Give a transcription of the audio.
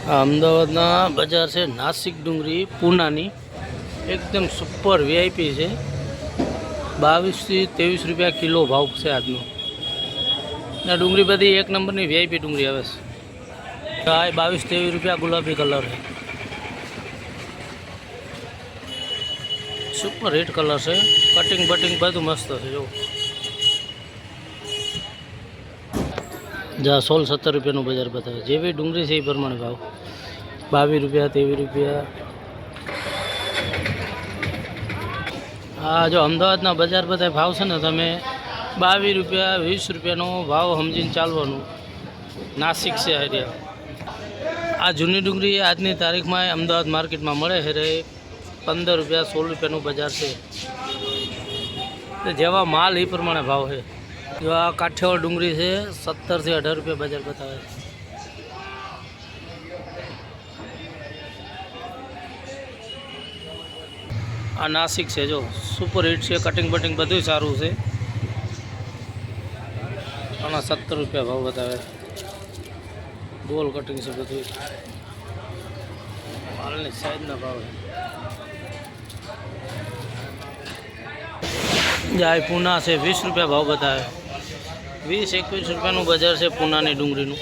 આ અમદાવાદના બજાર છે નાસિક ડુંગળી પૂનાની એકદમ સુપર વીઆઈપી છે। 22 થી 23 રૂપિયા કિલો ભાવ છે આજનો। આ ડુંગળી બધી એક નંબરની વીઆઈપી ડુંગળી આવે છે। આ 22-23 રૂપિયા ગુલાબી કલર છે, સુપર હિટ કલર છે। કટિંગ બટિંગ બધું મસ્ત છે। જો જા 16-17 રૂપિયાનું બજાર બતાવે, જેવી ડુંગળી છે એ પ્રમાણે ભાવ। 22 રૂપિયા 23 રૂપિયા। હા, જો અમદાવાદના બજાર બધા ભાવ છે ને, તમે 22 રૂપિયા 20 રૂપિયાનો ભાવ સમજીને ચાલવાનું। નાસિક છે એરિયા। આ જૂની ડુંગળી આજની તારીખમાં અમદાવાદ માર્કેટમાં મળે છે રે 15 રૂપિયા 16 રૂપિયાનું બજાર છે। જેવા માલ એ પ્રમાણે ભાવ છે। જો આ કાઠિયાવાડ ડુંગળી છે 17 થી 18 રૂપિયા બજાર બતાવે છે। આ નાસિક છે, જો સુપર હિટ છે, કટિંગ બટિંગ બધું સારું છે। આના 17 રૂપિયા ભાવ બતાવે, ગોલ કટિંગ છે બધું। માલની સાઈઝના ભાવ જાય। પૂના છે 20 રૂપિયા ભાવ બતાવે, 20-21 રૂપિયાનું બજાર છે પૂનાની ડુંગળીનું।